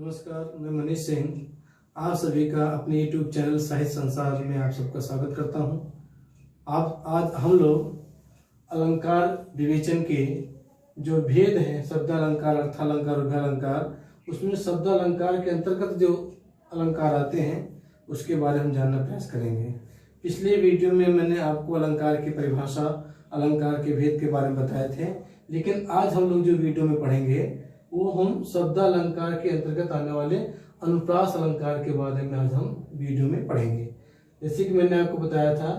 नमस्कार, मैं मनीष सिंह आप सभी का अपने YouTube चैनल साहित्य संसार में आप सबका स्वागत करता हूं। आज हम लोग अलंकार विवेचन के जो भेद हैं, शब्दालंकार, अर्थालंकार, उभयालंकार, उसमें शब्दालंकार के अंतर्गत जो अलंकार आते हैं उसके बारे में हम जानना प्रयास करेंगे। पिछले वीडियो में मैंने आपको अलंकार की परिभाषा, अलंकार के भेद के बारे में बताए थे, लेकिन आज हम लोग जो वीडियो में पढ़ेंगे वो हम शब्दालंकार के अंतर्गत आने वाले अनुप्रास अलंकार के बारे में आज हम वीडियो में पढ़ेंगे। जैसे कि मैंने आपको बताया था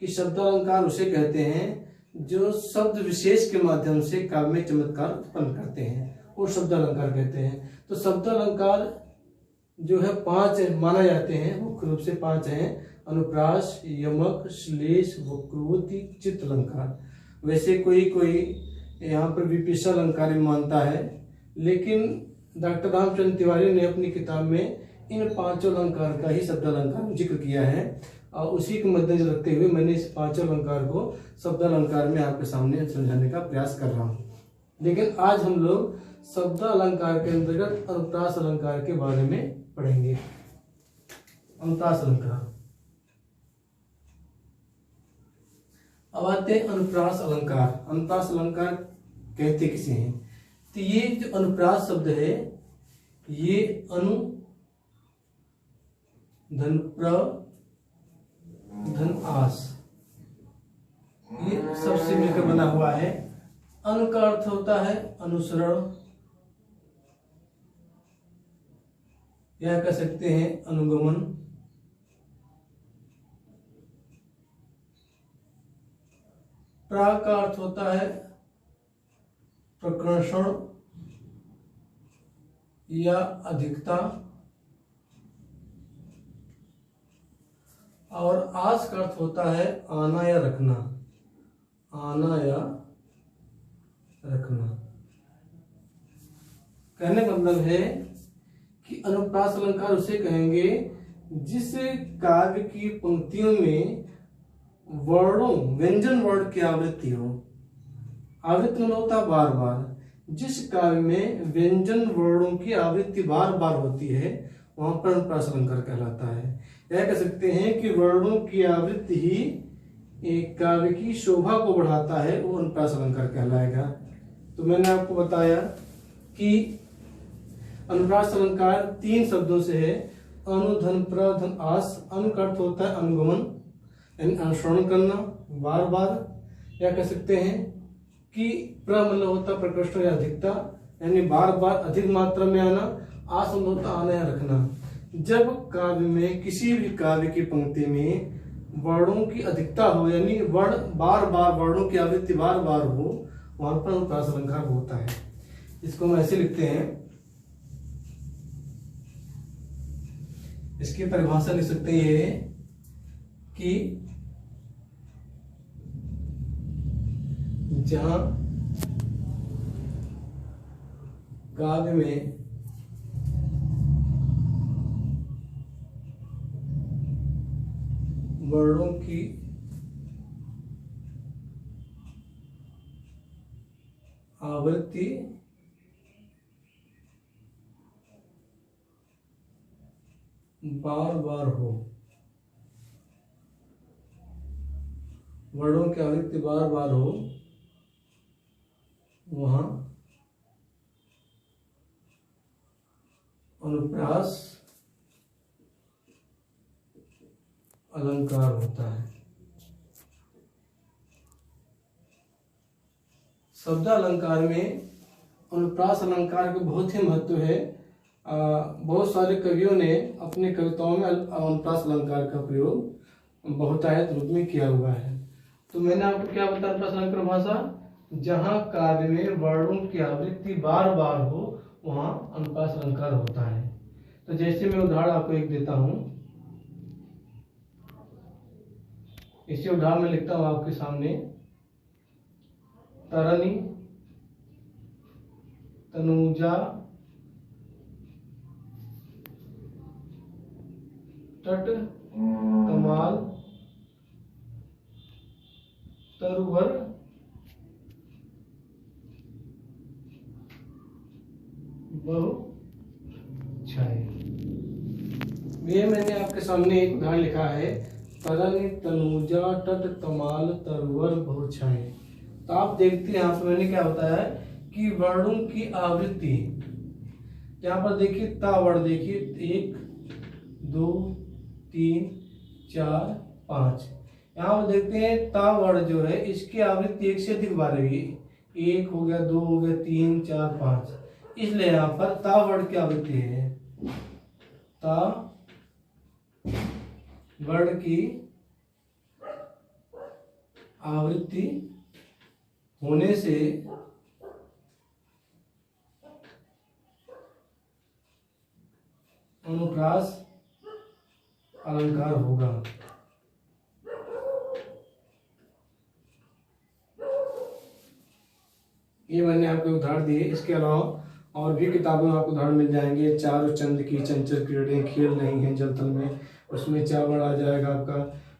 कि शब्दालंकार उसे कहते हैं जो शब्द विशेष के माध्यम से काव्य में चमत्कार उत्पन्न करते हैं, वो शब्दालंकार कहते हैं। तो शब्दालंकार जो है 5 माना जाते हैं, मुख्य रूप से 5 हैं: अनुप्रास, यमक, श्लेष, वक्रोक्ति, चित्तलंकार। वैसे कोई यहाँ पर विपिशा अलंकार मानता है, लेकिन डॉक्टर रामचंद्र तिवारी ने अपनी किताब में इन 5 अलंकार का ही शब्दालंकार में जिक्र किया है और उसी को मद्देनजर रखते हुए मैंने इस 5 अलंकार को शब्दालंकार में आपके सामने समझाने का प्रयास कर रहा हूँ। लेकिन आज हम लोग शब्दालंकार के अंतर्गत अनुप्रास अलंकार के बारे में पढ़ेंगे। अनुप्रास अलंकार। अब आते हैं अनुप्रास अलंकार। अनुप्रास अलंकार कहते किसे हैं? तो ये जो अनुप्रास शब्द है, ये अनु धन प्र धन आस, ये सबसे मिलकर बना हुआ है। अनु का अर्थ होता है अनुसरण, या कह सकते हैं अनुगमन। प्रा का अर्थ होता है प्रकर्षण या अधिकता, और आस का अर्थ होता है आना या रखना, आना या रखना। कहने का मतलब है कि अनुप्रास अलंकार उसे कहेंगे जिस काव्य की पंक्तियों में वर्णों, व्यंजन वर्ण की आवृत्ति हो। आवृत्ति मतलब होता है बार बार। जिस काव्य में व्यंजन वर्णों की आवृत्ति बार बार होती है वहां पर अनुप्रास अलंकार कहलाता है। यह कह सकते हैं कि वर्णों की आवृत्ति ही एक काव्य की शोभा को बढ़ाता है, वो अनुप्रास अलंकार कहलाएगा। तो मैंने आपको बताया कि अनुप्रास अलंकार 3 शब्दों से है: अनु धन प्र धन आस। अनु का अर्थ होता है अनुगमन, यानी अनुसरण करना बार बार, या कह सकते हैं कि प्र मतलब होता है प्रकृष्ट या अधिकता, यानी बार बार अधिक मात्रा में आना। आस मतलब होता आना या रखना। जब काव्य में, किसी भी काव्य की पंक्ति में वर्णों की अधिकता हो, यानी वर्ण बार बार, वर्णों की आवृत्ति बार बार हो, वहां पर अनुप्रास अलंकार होता है। इसको हम ऐसे लिखते हैं, इसकी परिभाषा लिख सकते हैं ये कि जहां काव्य में वर्णों की आवृत्ति बार बार हो, वर्णों की आवृत्ति बार बार हो, वहां अनुप्रास अलंकार होता है। शब्दालंकार में अनुप्रास अलंकार का बहुत ही महत्व है। बहुत सारे कवियों ने अपनी कविताओं में अनुप्रास अलंकार का प्रयोग बहुतायत रूप में किया हुआ है। तो मैंने आपको क्या बताया अनुप्रास अलंकार भाषा? जहां काव्य में वर्णों की आवृत्ति बार बार हो वहां अनुप्रास अलंकार होता है। तो जैसे मैं उदाहरण आपको एक देता हूं, इसी उदाहरण में लिखता हूं आपके सामने: तरनी, तनुजा, तट, कमाल, तरुवर, बहु, बहुछाये। ये मैंने आपके सामने एक उदाहरण लिखा है, तरन तनुजा तट तमाल तरवर बहुछाये। तो आप देखते हैं यहाँ पे मैंने क्या होता है कि वर्णों की आवृत्ति, यहाँ पर देखिए ता वर्ण देखिए 1 2 3 4 5। यहाँ पर देखते हैं ता वर्ण जो है इसकी आवृत्ति एक से अधिक बार हुई, 1 हो गया, 2 हो गया, 3 4 5, इसलिए यहाँ पर ता वर्ण की आवृत्ति है। ता वर्ण की आवृत्ति होने से अनुप्रास अलंकार होगा। ये मैंने आपको उदाहरण दिए। इसके अलावा और भी किताबों में आपको उदाहरण मिल जाएंगे। चारों चंद की चंचल क्रीड़ें खेल नहीं है जल तल में, उसमें चा वर्ण आ जाएगा आपका।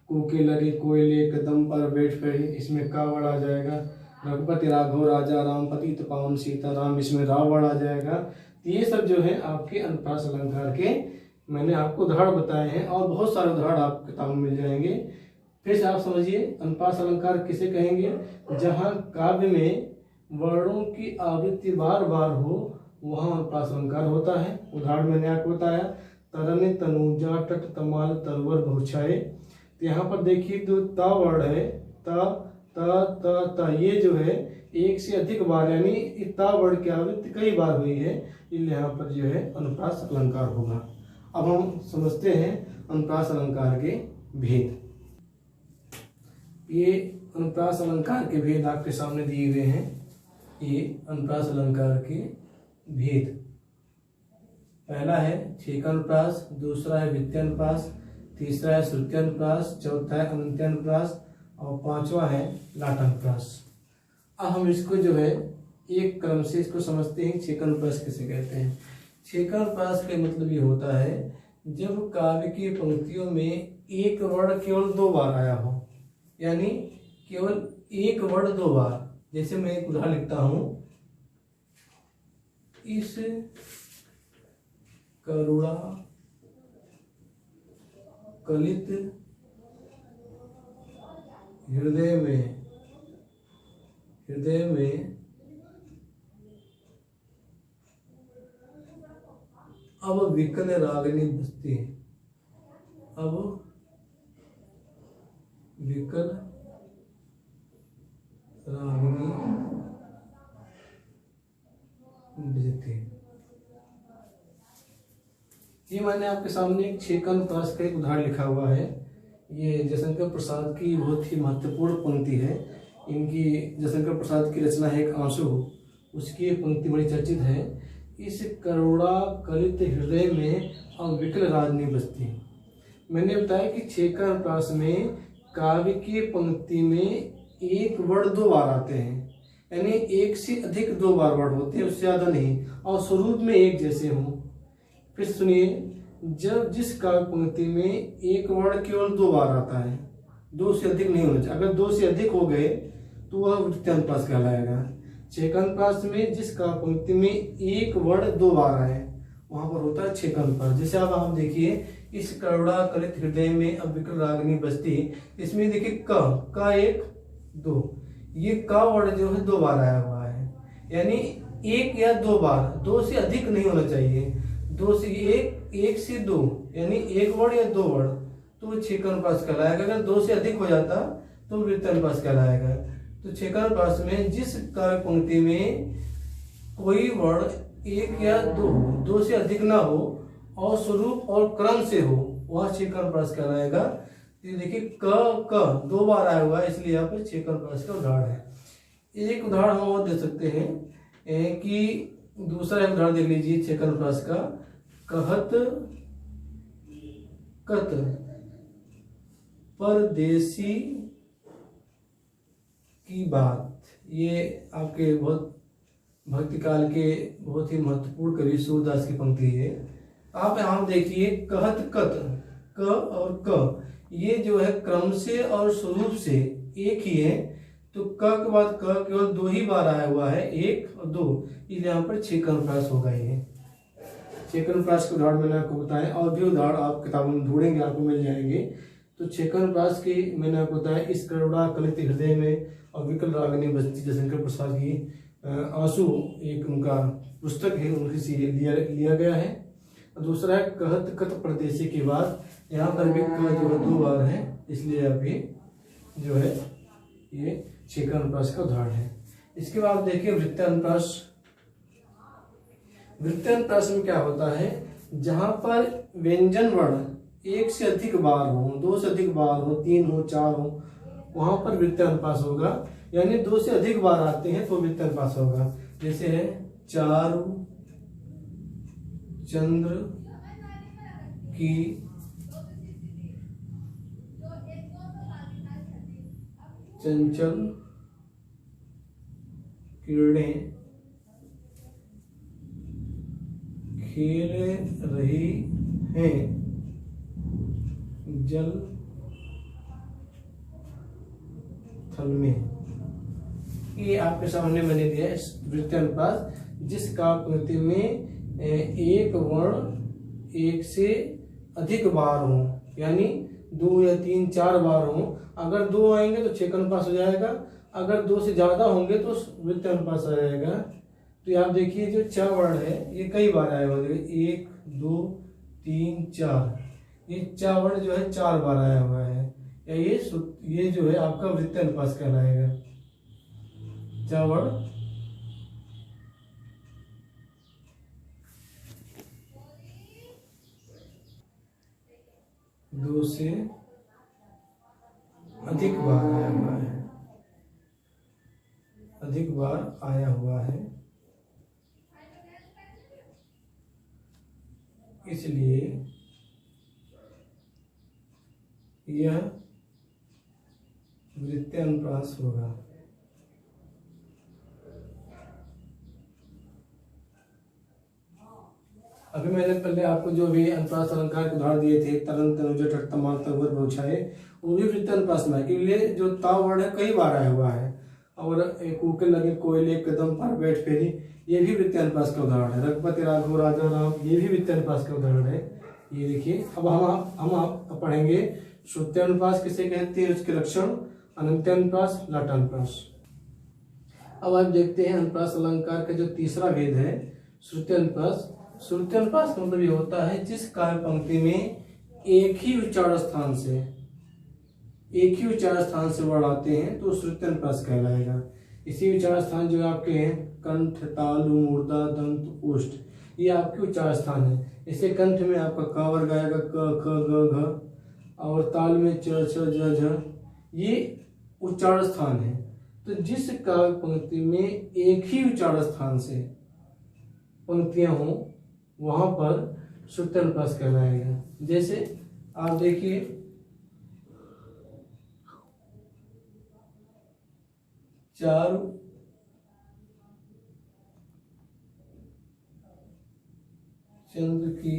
कूके लगे कोयले कदम पर बैठ गए, इसमें का वर्ण आ जाएगा। रघुपति राघव राजा राम पतित पावन सीता राम, इसमें रा वर्ण आ जाएगा। तो ये सब जो है आपके अनुप्रास अलंकार के मैंने आपको उदाहरण बताए हैं, और बहुत सारे उदाहरण आप किताबों में मिल जाएंगे। फिर से आप समझिए, अनुप्रास अलंकार किसे कहेंगे? जहाँ काव्य में वर्णों की आवृत्ति बार बार हो वहाँ अनुप्रास अलंकार होता है। उदाहरण मैंने आपको बताया, तरन तनुजा तट तमाल तरवर बहुछाये। तो यहाँ पर देखिए जो ता वर्ण है, ता ता ता ता, ये जो है एक से अधिक बार, यानी ता वर्ण की आवृत्ति कई बार हुई है, इसलिए यहाँ पर जो है अनुप्रास अलंकार होगा। अब हम समझते हैं अनुप्रास अलंकार के भेद। ये अनुप्रास अलंकार के भेद आपके सामने दिए हुए हैं। ये अनुप्रास अलंकार के भेद, पहला है छेकानुप्रास, दूसरा है वित्तानुप्रास, तीसरा है श्रुत्यानुप्रास, चौथा है अनंत्यानुप्रास और पांचवा है लाटानुप्रास। अब हम इसको जो है एक क्रम से इसको समझते हैं। छेकानुप्रास किसे कहते हैं? छेकानुप्रास का मतलब ये होता है जब काव्य की पंक्तियों में एक वर्ण केवल 2 बार आया हो, यानी केवल एक वर्ण 2 बार। जैसे मैं एक उदाहरण लिखता हूं, इस करुणा कलित हृदय में अब विकल रागिनी बसती, अब विकल रागिनी बजती। ये मैंने आपके सामने एक छेकानुप्रास का एक उदाहरण लिखा हुआ है। ये जयशंकर प्रसाद की बहुत ही महत्वपूर्ण पंक्ति है। इनकी जयशंकर प्रसाद की रचना है एक आंसू, उसकी एक पंक्ति बड़ी चर्चित है, इस करुणा कलित हृदय में अब विकल रागिनी बसती। मैंने बताया कि छेकानुप्रास में काव्य की पंक्ति में एक वर्ण 2 बार आते हैं, यानी एक से अधिक 2 बार वर्ण होते हैं, उससे ज्यादा नहीं, और स्वरूप में एक जैसे हों। फिर सुनिए, जब जिस काव्य पंक्ति में एक वर्ण केवल 2 बार आता है, 2 से अधिक नहीं होना चाहिए। अगर 2 से अधिक हो गए तो वह वृत्तानुप्रास कहलाएगा। छेकानुप्रास में जिस काव्य पंक्ति में एक वर्ण 2 बार आए वहां पर होता है छेकानुप्रास। जैसे अब आप देखिए, इस करुणा कलित हृदय में अब विकल रागिनी बसती, इसमें देखिए क 1 2, ये का वर्ण जो है 2 बार आया हुआ है, यानी 1 या 2 बार, 2 से अधिक नहीं होना चाहिए। 2 से 1 से 2, यानी 1 वर्ण या 2 वर्ण, तो छेकानुप्रास कहलाएगा। अगर 2 से अधिक हो जाता तो वृत्तानुप्रास कहलाएगा। तो छेकानुप्रास में जिस काव्य पंक्ति में कोई वर्ण 1 या 2 से अधिक ना हो और स्वरूप और क्रम से हो, वह छेकानुप्रास कहलाएगा। तो देखिए क 2 बार आया हुआ है, इसलिए यहाँ पर छेकानुप्रास का उदाहरण है। एक उदाहरण हम और दे सकते हैं कि दूसरा उदाहरण देख लीजिए छेकानुप्रास का, कहत कत परदेसी की बात। ये आपके बहुत भक्ति काल के बहुत ही महत्वपूर्ण कवि सूरदास की पंक्ति है। आप यहाँ देखिए, कहत कत, क और क, ये जो है क्रम से और स्वरूप से एक ही है, तो क के बाद क केवल 2 ही बार आया हुआ है, 1 और 2, इसलिए यहाँ पर छेकानुप्रास होगा। ये छेकन प्रास के उदाहरण मैंने आपको बताया, और भी उदाहरण आप किताबों में ढूंढेंगे आपको मिल जाएंगे। तो छेकन प्रास की मैंने आपको बताया, इस करुणा कलित हृदय में और विकल रागिनी बस्ती जयशंकर प्रसाद की आंसू एक उनका पुस्तक है, उनकी से लिया गया है। और दूसरा है कहत कत परदेसी के बाद, यहाँ पर भी क जो है 2 बार है, इसलिए अभी जो है ये छेकन अनुप्रास का उदाहरण है। इसके बाद देखिए वृत्तानुप्रास। वृत्तानुप्रास में क्या होता है, जहां पर व्यंजन वर्ण एक से अधिक बार हो, 2 से अधिक बार हो, 3 हो, 4 हो, वहां पर वृत्तानुप्रास होगा। यानी 2 से अधिक बार आते हैं तो वृत्तानुप्रास होगा। जैसे है चारु चंद्र की चंचल किरणें खेल रही हैं जल थल में। ये आपके सामने मैंने दिया है वृत्तानुप्रास, जिस काव्य पंक्ति में एक वर्ण एक से अधिक बार हो, यानी 2 या 3, 4 बार हो। अगर 2 आएंगे तो छेकन अनुप्रास हो जाएगा, अगर 2 से ज्यादा होंगे तो वृत्तानुप्रास आ जाएगा। तो आप देखिए जो 4 वर्ण है ये कई बार आया हुआ है, 1 2 3 4, ये 4 वर्ण जो है 4 बार आया हुआ है, या ये जो है आपका वृत्तानुप्रास कहलाएगा। 4 वर्ण 2 से अधिक बार आया हुआ है, अधिक बार आया हुआ है, इसलिए यह वृत्तानुप्रास होगा। अभी मैंने पहले आपको जो भी अनुप्रास अलंकार के उदाहरण दिए थे, तरन तनुज तट तमाल तवर बहुछाए, वो भी वृत्तानुप्रास में है, क्योंकि ये जो ता वर्ण है कई बार आया हुआ है। और कूके लगे कोयले कदम पर बैठ फेरी, ये भी वृत्तानुप्रास का उदाहरण है। रघुपति राघव राजा राम, ये भी वृत्तानुप्रास का उदाहरण है। ये देखिए, अब हम आप पढ़ेंगे श्रुत्यानुप्रास किसे कहते हैं, उसके लक्षण, अनंत्यानुप्रास, लाटानुप्रास। अब आप देखते हैं अनुप्रास अलंकार का जो तीसरा भेद है श्रुत्यानुप्रास। श्रुत्यानुप्रास का मतलब ये होता है जिस काव्य पंक्ति में एक ही उच्चारण स्थान से वर्ण आते हैं तो श्रुत्यानुप्रास कहलाएगा। इसी उच्चारण स्थान जो आपके हैं कंठ, तालु, मूर्धा, दंत, ओष्ठ, ये आपके उच्चारण स्थान है। इसे कंठ में आपका क वर्ग आएगा, क ख ग घ, और ताल में च छ ज झ, ये उच्चारण स्थान है। तो जिस काव्य पंक्ति में एक ही उच्चारण स्थान से पंक्तियां हों वहां पर श्रुत्यानुप्रास कहलाएगा। जैसे आप देखिए चारु चंद्र की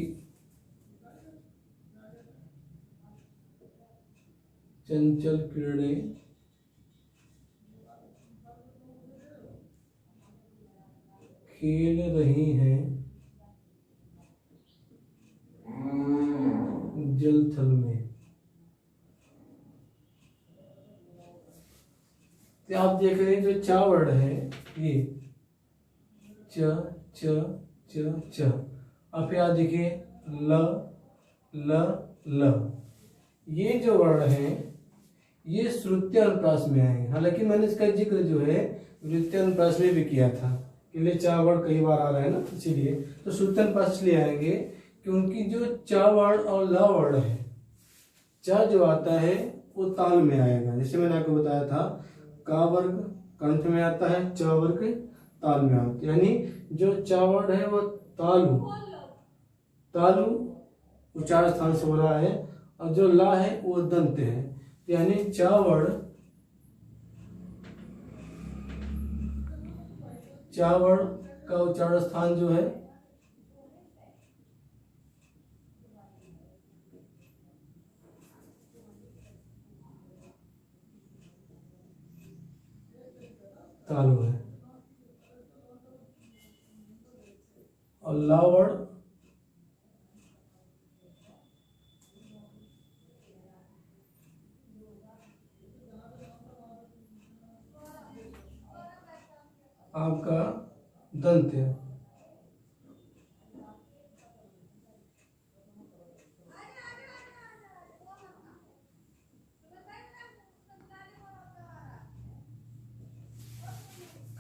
चंचल किरणें खेल रही हैं जल थल में। तो आप देख रहे हैं जो चा वर्ण है ये च च च च, अब फिर आप देखिए ल ल ल, ये जो वर्ण है ये श्रुत्यानुप्रास में आएंगे। हालांकि मैंने इसका जिक्र जो है वृत्तानुप्रास में भी किया था, कि चा वर्ण कई बार आ रहा है ना, इसीलिए तो श्रुत्यानुप्रास इसलिए आएंगे क्योंकि जो चा वर्ण और ल वर्ण है, चा जो आता है वो ताल में आएगा। जैसे मैंने आपको बताया था का वर्ग कंठ में आता है, च वर्ग ताल में आता है, यानी जो चा वर्ण है वो तालु उच्चारण स्थान से हो रहा है, और जो ला है वो दंत है, यानी चा वर्ण का उच्चारण स्थान जो है तालु है, और ला वर्ण आपका दंत।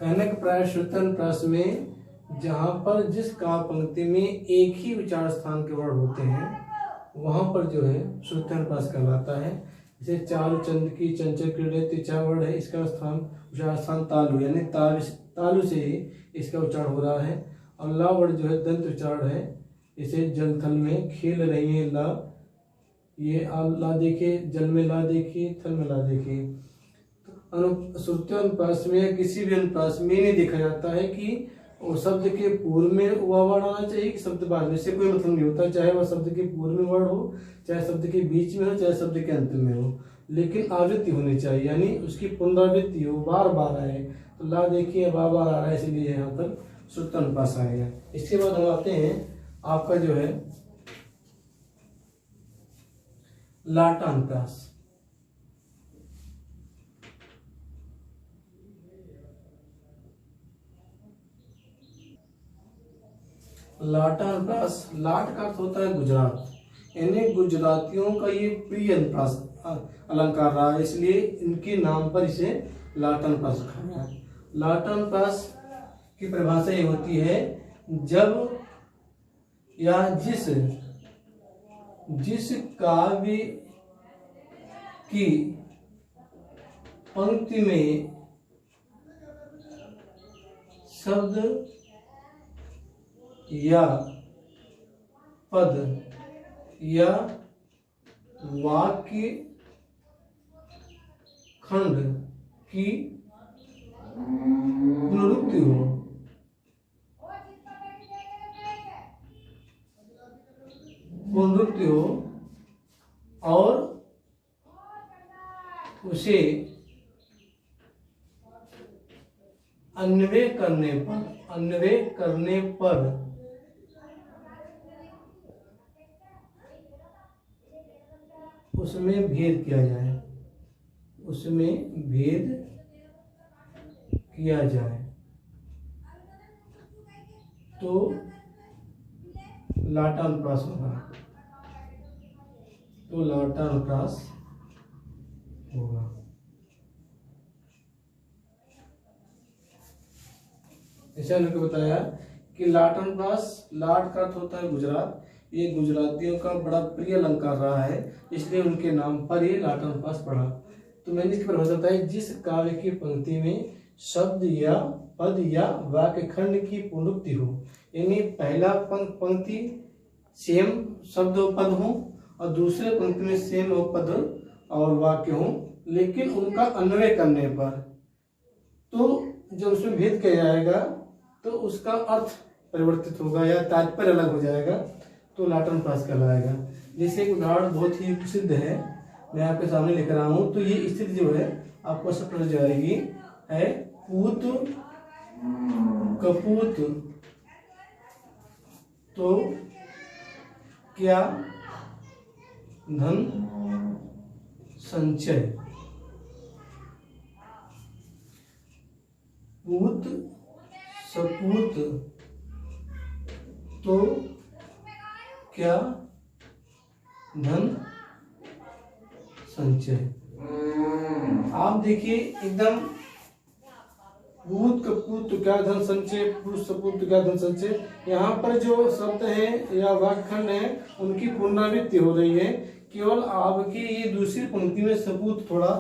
कहने का प्राय श्रुत्यनुप्रास में जहां पर जिस काव्य पंक्ति में एक ही उच्चार स्थान के वर्ण होते हैं वहां पर जो है श्रुत्यनुप्रास कहलाता है। जैसे चारु चंद की चंचल क्रीड़े तीसरा वर्ण है, इसका उच्चार स्थान तालु, यानी तालु से ही इसका उच्चारण हो रहा है। और ला वर्ण जो है दंत उच्चारण है, इसे जल थल में खेल रही है ला, ये ला देखिए, जल में ला देखिए, थल में ला देखिए। श्रुत्यनुप्रास में किसी भी अनुप्रास में नहीं देखा जाता है कि वो शब्द के पूर्व में वह वर्ण आना चाहिए कि शब्द बाद में, से कोई मतलब नहीं होता, चाहे वह शब्द के पूर्व में वर्ण हो, चाहे शब्द के बीच में हो, चाहे शब्द के अंत में हो, लेकिन आवृत्ति होनी चाहिए, यानी उसकी पुनरावृत्ति हो, बार बार आए। तो ला देखिए बार बार आ रहा है, इसलिए यहाँ पर श्रुत्यनुप्रास आएगा। इसके बाद हम आते हैं आपका जो है लाटानुप्रास। लाटानुप्रास, लाट का अर्थ होता है गुजरात, यानी गुजरातियों का ये प्रिय अनुप्रास अलंकार रहा है, इसलिए इनके नाम पर इसे लाटानुप्रास रखा गया है। लाटानुप्रास की परिभाषा ये होती है जब या जिस काव्य की पंक्ति में शब्द या पद या वाक्य खंड की पुनरुक्ति हो और उसे अन्वय करने पर उसमें भेद किया जाए, तो लाटानुप्रास होगा, ऐसे उन्होंने बताया कि लाटानुप्रास, लाट का अर्थ होता है गुजरात, ये गुजरातियों का बड़ा प्रिय अलंकार रहा है, इसलिए उनके नाम पर ये लाटानुप्रास पड़ा। तो मैंने इसकी परिभाषा बताई, जिस काव्य की पंक्ति में शब्द या पद या वाक्य खंड की पुनरुक्ति हो, यानी पहला पंक्ति सेम शब्द और पद हो और दूसरे पंक्ति में सेम पद और वाक्य हो, लेकिन उनका अन्वय करने पर तो जब उसमें भेद किया जाएगा तो उसका अर्थ परिवर्तित होगा या तात्पर्य अलग हो जाएगा, तो लाटानुप्रास कहलाएगा। जैसे एक उदाहरण बहुत ही प्रसिद्ध है, मैं आपके सामने लेकर आया हूँ। तो ये स्थिति जो है आपको सब पड़ जाएगी, है पूत कपूत तो क्या धन संचय, पूत सपूत तो क्या धन संचय। आप देखिए एकदम, पूत कपूत तो क्या धन संचय, पूत सपूत तो क्या धन संचय, यहाँ पर जो शब्द है या वाक्यखंड है उनकी पुनरावृत्ति हो रही है, केवल आपकी ये दूसरी पंक्ति में सपूत थोड़ा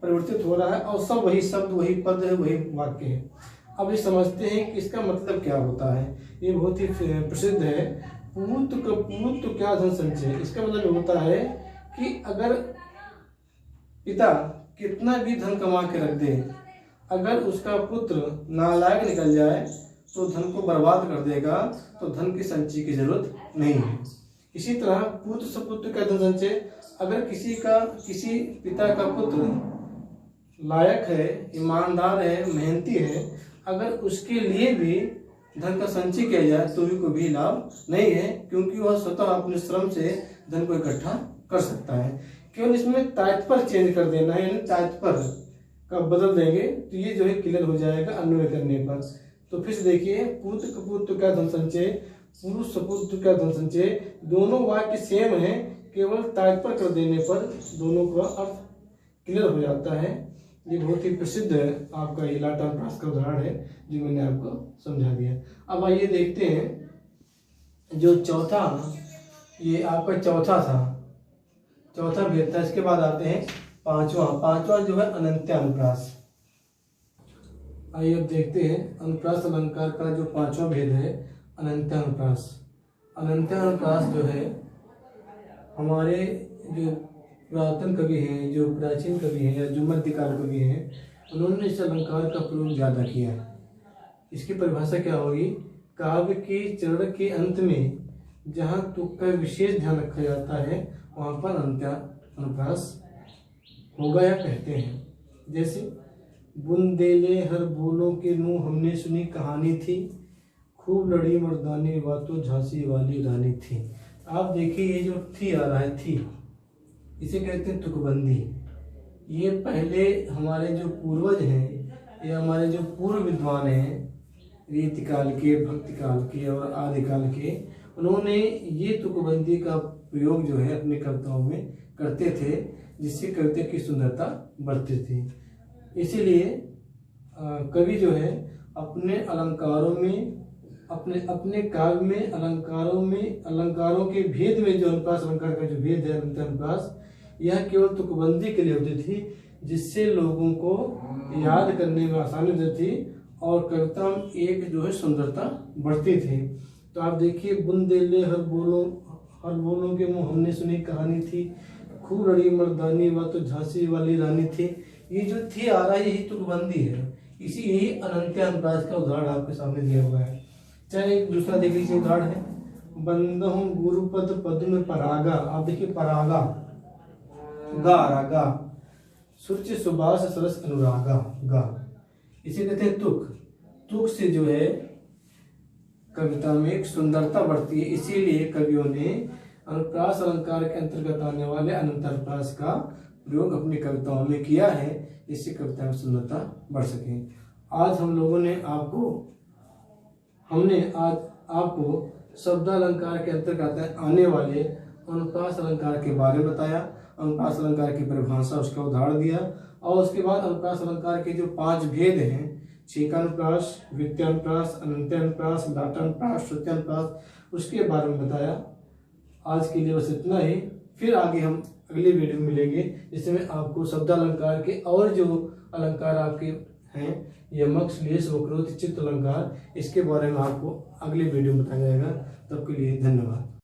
परिवर्तित हो रहा है और सब वही शब्द, वही पद है, वही वाक्य है। अब ये समझते हैं कि इसका मतलब क्या होता है। ये बहुत ही प्रसिद्ध है, पूत कपूत तो क्या धन संचय। इसका मतलब होता है कि अगर पिता कितना भी धन कमा के रख दे, अगर उसका पुत्र नालायक निकल जाए तो धन को बर्बाद कर देगा, तो धन की संचय की जरूरत नहीं है। इसी तरह पुत्र सपुत्र का धन संचय, अगर किसी पिता का पुत्र लायक है, ईमानदार है, मेहनती है, अगर उसके लिए भी धन का संचय किया जाए तो भी कोई भी लाभ नहीं है, क्योंकि वह स्वतः अपने श्रम से धन को इकट्ठा कर सकता है। केवल इसमें तात्पर्य चेंज कर देना है, यानी तात्पर्य का बदल देंगे तो ये जो है क्लियर हो जाएगा अन्वय करने पर। तो फिर से देखिए, पुत्र कपुत्र का धन संचय, पुरुष सपुत्र का धन संचय, दोनों वाक्य सेम है, केवल तात्पर्य कर देने पर दोनों का अर्थ क्लियर हो जाता है। ये बहुत ही प्रसिद्ध आपका ये लाटान प्रास का उदाहरण है जो मैंने आपको समझा दिया। अब आइए देखते हैं जो चौथा, ये आपका चौथा था, चौथा भेद था। इसके बाद आते हैं पांचवा जो है अनंत्य अनुप्रास। आइए अब देखते हैं अनुप्रास अलंकार का जो पांचवा भेद है अनंत्य अनुप्रास। अनंत्य अनुप्रास जो है हमारे जो पुरातन कवि हैं, जो प्राचीन कवि हैं या जो मध्यकाल कवि हैं, उन्होंने इस अलंकार का प्रयोग ज़्यादा किया है। इसकी परिभाषा क्या होगी? काव्य के चरण के अंत में जहाँ तुक का विशेष ध्यान रखा जाता है वहाँ पर अनंत्य अनुप्रास होगा या कहते हैं। जैसे बुंदेले हर बोलों के मुँह हमने सुनी कहानी थी, खूब लड़ी मर्दानी बातों झांसी वाली रानी थी। आप देखिए ये जो थी आ रहा है, थी, इसे कहते हैं तुकबंदी। ये पहले हमारे जो पूर्वज हैं या हमारे जो पूर्व विद्वान हैं रीति काल के, भक्ति काल के और आदि काल के, उन्होंने ये तुकबंदी का प्रयोग जो है अपने कविताओं में करते थे, जिससे कविता की सुंदरता बढ़ती थी। इसीलिए कवि जो है अपने अलंकारों में, अपने काव्य में अलंकारों के भेद में जो अनुप्रास अलंकार का जो भेद है अनंत्य अनुप्रास, यह केवल तुकबंदी के लिए होती थी, जिससे लोगों को याद करने में आसानी होती थी और कविता में एक जो है सुंदरता बढ़ती थी। तो आप देखिए, बुंदेले हर बोलों के मुँह हमने सुनी कहानी थी, खूब लड़ी मर्दानी बातों झांसी वाली रानी थी। ये जो थी आ रहा है यही तुकबंदी है, यही अनंत्य अनुप्रास का उदाहरण आपके सामने दिया हुआ है। चाहे एक दूसरा देख लीजिए उदाहरण है, बंदहु गुरुपद पद्म परागा। आप देखिए परागा, गा रागा, सुरुचि सुबास सरस अनुरागा, गा, इसे कहते हैं तुक। तुक से जो है कविता में एक सुंदरता बढ़ती है, इसीलिए कवियों ने अनुप्रास अलंकार के अंतर्गत आने वाले अनंत्य अनुप्रास का प्रयोग अपनी कविताओं में किया है, इससे कविता में सुंदरता बढ़ सके। आज हमने आपको शब्दालंकार के अंतर्गत आने वाले अनुप्रास अलंकार के बारे में बताया, अनुप्रास अलंकार की परिभाषा, उसका उदाहरण दिया, और उसके बाद अनुप्रास अलंकार के जो 5 भेद हैं, छेकानुप्रास, वित्तानुप्रास, अनंत्यानुप्रास, लाटानुप्रास, श्रुत्यानुप्रास, उसके बारे में बताया। आज के लिए बस इतना ही, फिर आगे हम अगले वीडियो में मिलेंगे, जिसमें आपको शब्दालंकार के और जो अलंकार आपके हैं, यमक, श्लेष, वक्रोक्ति, चित्त अलंकार, इसके बारे में आपको अगले वीडियो में बताया जाएगा। तब के लिए धन्यवाद।